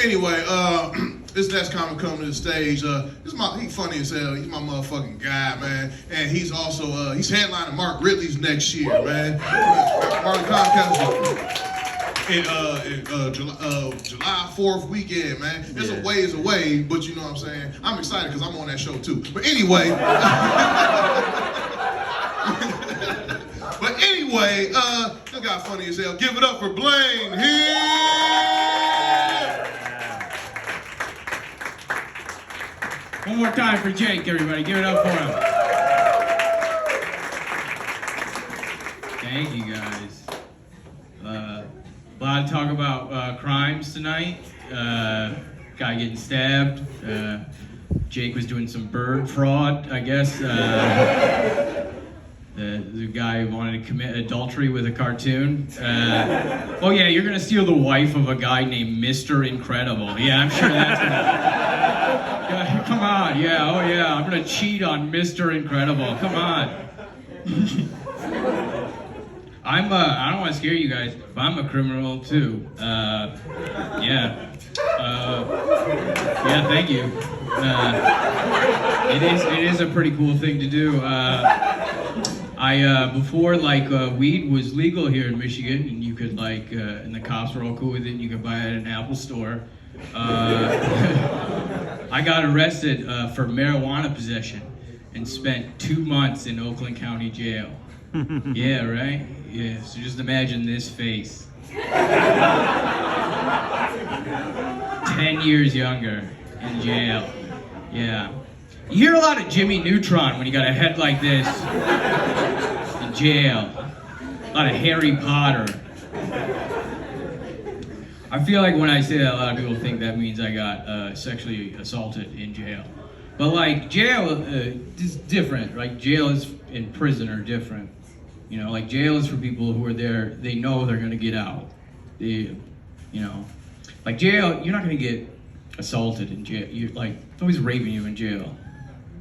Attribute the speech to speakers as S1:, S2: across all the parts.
S1: anyway, this next comic coming to the stage. He's funny as hell. He's my motherfucking guy, man. And he's also he's headlining Mark Ridley's next year, man. Mark Comcast in July 4th weekend, man. It's a ways away, but you know what I'm saying. I'm excited because I'm on that show too. But anyway. This guy funny as hell. Give it up for Blain here.
S2: One more time for Jake, everybody. Give it up for him. Thank you, guys. A lot of talk about crimes tonight. Guy getting stabbed. Jake was doing some bird fraud, I guess. The guy who wanted to commit adultery with a cartoon. Oh yeah, you're gonna steal the wife of a guy named Mr. Incredible. Yeah, I'm sure that's gonna... Come on, yeah, oh yeah, I'm gonna cheat on Mr. Incredible. Come on. I don't want to scare you guys, but I'm a criminal too. Yeah, thank you. It is a pretty cool thing to do. Before weed was legal here in Michigan, and you could and the cops were all cool with it, and you could buy it at an Apple store. I got arrested for marijuana possession and spent 2 months in Oakland County Jail. Yeah, right? Yeah, so just imagine this face. 10 years younger in jail. Yeah. You hear a lot of Jimmy Neutron when you got a head like this in jail. A lot of Harry Potter. I feel like when I say that, a lot of people think that means I got sexually assaulted in jail. But jail is different. Jail and prison are different. You know, jail is for people who are there, they know they're gonna get out. Jail, you're not gonna get assaulted in jail. Nobody's raping you in jail.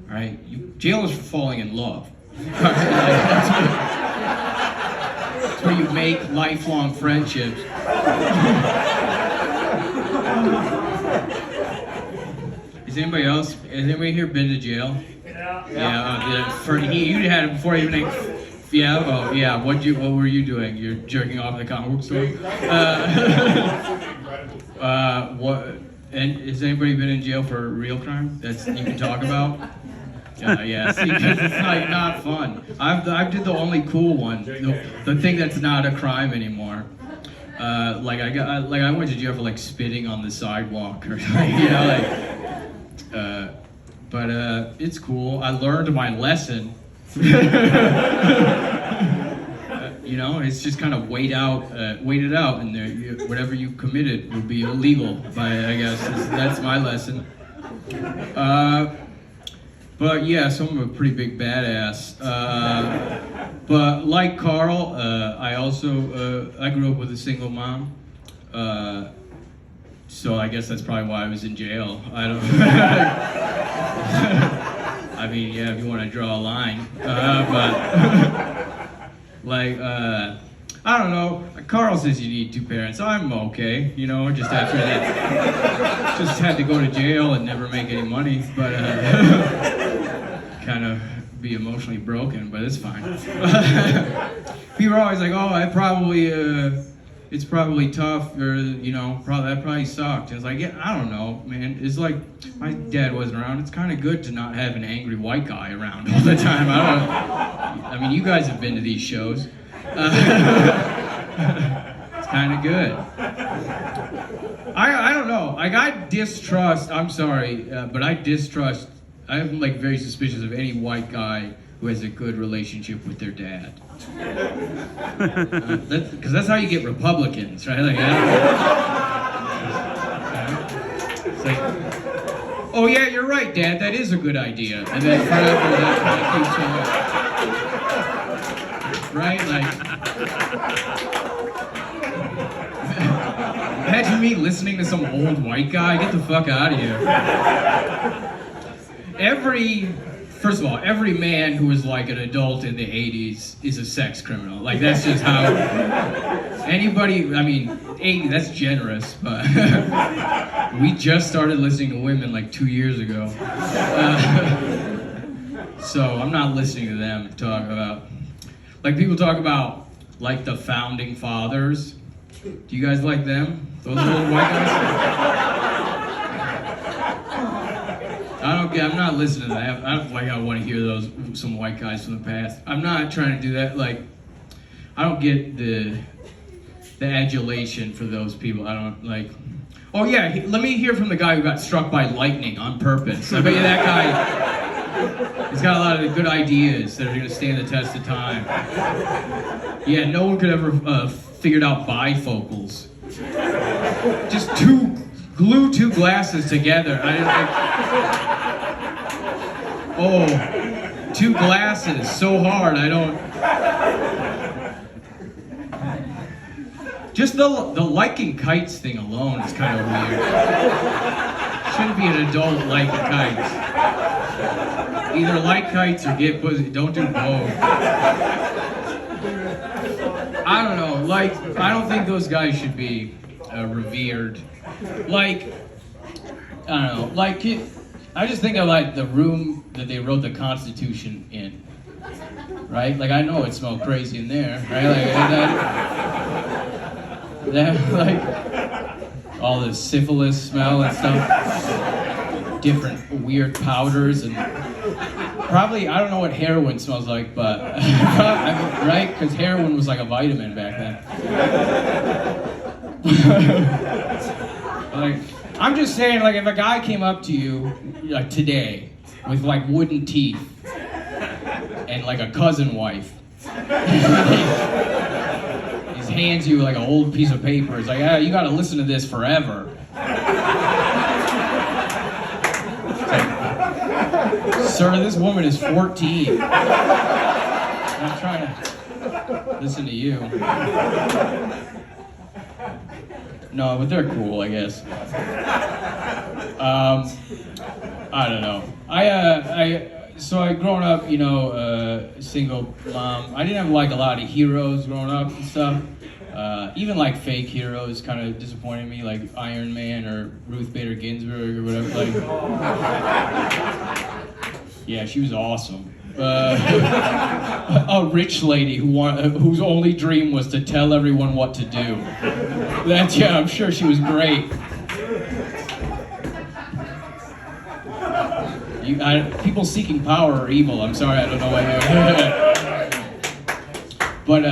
S2: Right? Jail is for falling in love. That's where you make lifelong friendships. Has anybody here been to jail? Yeah. You had it before you even. Yeah. Oh, yeah. What were you doing? You're jerking off at the comic book store. What? And has anybody been in jail for a real crime that you can talk about? Yeah. See, because it's not fun. I did the only cool one, the thing that's not a crime anymore. I went to jail for spitting on the sidewalk or but it's cool. I learned my lesson. It's just kind of wait it out, and whatever you committed will be illegal. I guess that's my lesson. But yeah, so I'm a pretty big badass. But like Carl, I grew up with a single mom. So I guess that's probably why I was in jail. I don't. I mean, yeah, if you want to draw a line, I don't know. Carl says you need 2 parents. I'm okay, just after that. Just had to go to jail and never make any money, but kind of be emotionally broken, but it's fine. People are always like, oh, it's probably tough, or, that probably sucked. And it's like, yeah, I don't know, man. It's like, my dad wasn't around. It's kind of good to not have an angry white guy around all the time. I mean, you guys have been to these shows. It's kind of good. I don't know. I distrust, I'm sorry, but I distrust, I'm very suspicious of any white guy who has a good relationship with their dad. Because that's how you get Republicans, right? It's like, oh yeah, you're right, Dad, that is a good idea. And then forever that kind of keeps on. Right? Imagine me listening to some old white guy. Get the fuck out of here. First of all, every man who was an adult in the 80s is a sex criminal. That's just how anybody, 80, that's generous, but We just started listening to women like 2 years ago. So I'm not listening to them talk about, like people talk about like the founding fathers. Do you guys like them? Those little white guys? I'm not listening to that. I want to hear some white guys from the past. I'm not trying to do that. Like, I don't get the adulation for those people. I don't like. Oh yeah, let me hear from the guy who got struck by lightning on purpose. I bet you that guy, he's got a lot of good ideas that are going to stand the test of time. Yeah, no one could ever figured out bifocals. Just glue two glasses together. Two glasses so hard. Just the liking kites thing alone is kind of weird. Shouldn't be an adult liking kites. Either like kites or get pussy. Don't do both. I don't know. Like, I don't think those guys should be revered. Like, I don't know. Like, I just think of like the room that they wrote the Constitution in. Right? Like, I know it smelled crazy in there. Right? Like that like all the syphilis smell and stuff, different weird powders, and probably I don't know what heroin smells like, but right, because heroin was like a vitamin back then. Like, I'm just saying, like if a guy came up to you like today with like wooden teeth and like a cousin wife. Hands you like an old piece of paper. It's like, you gotta listen to this forever. Like, sir, this woman is 14. I'm trying to listen to you. No, but they're cool, I guess. I don't know. So I growing up, single mom. I didn't have like a lot of heroes growing up and stuff. Even like fake heroes kind of disappointed me, like Iron Man or Ruth Bader Ginsburg or whatever. Like, yeah, she was awesome. A rich lady whose only dream was to tell everyone what to do. I'm sure she was great. People seeking power are evil. I'm sorry, I don't know why. But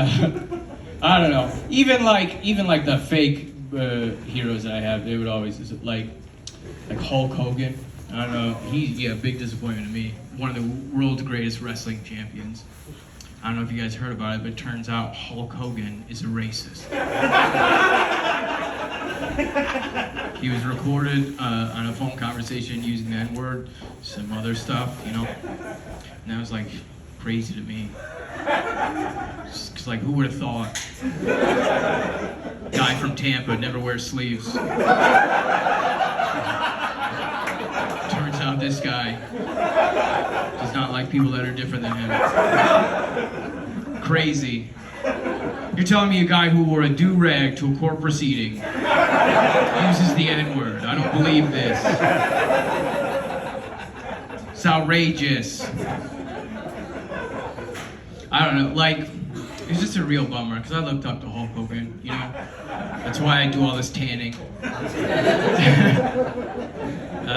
S2: I don't know. Even like the fake heroes that I have, they would always like Hulk Hogan. I don't know. He's a big disappointment to me. One of the world's greatest wrestling champions. I don't know if you guys heard about it, but it turns out Hulk Hogan is a racist. He was recorded on a phone conversation using the N-word, some other stuff, and that was like crazy to me. Cause like, who would have thought? Guy from Tampa never wears sleeves. Turns out this guy does not like people that are different than him. Crazy. You're telling me a guy who wore a do-rag to a court proceeding uses the N-word. I don't believe this. It's outrageous. I don't know, like, it's just a real bummer, because I looked up to Hulk Hogan, That's why I do all this tanning. I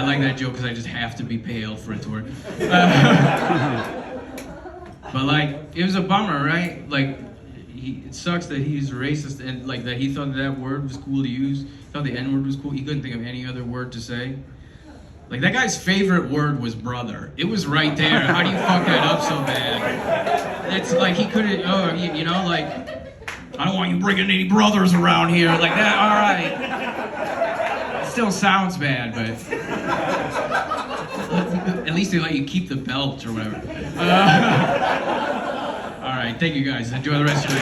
S2: like that joke because I just have to be pale for it to work. But like, it was a bummer, right? Like, it sucks that he's racist and like that he thought that word was cool to use. He thought the N-word was cool. He couldn't think of any other word to say. Like, that guy's favorite word was brother. It was right there. How do you fuck that up so bad? It's like he couldn't, like, I don't want you bringing any brothers around here. Like that, all right. It still sounds bad, but at least they let you keep the belt or whatever. All right, thank you guys. Enjoy the rest of your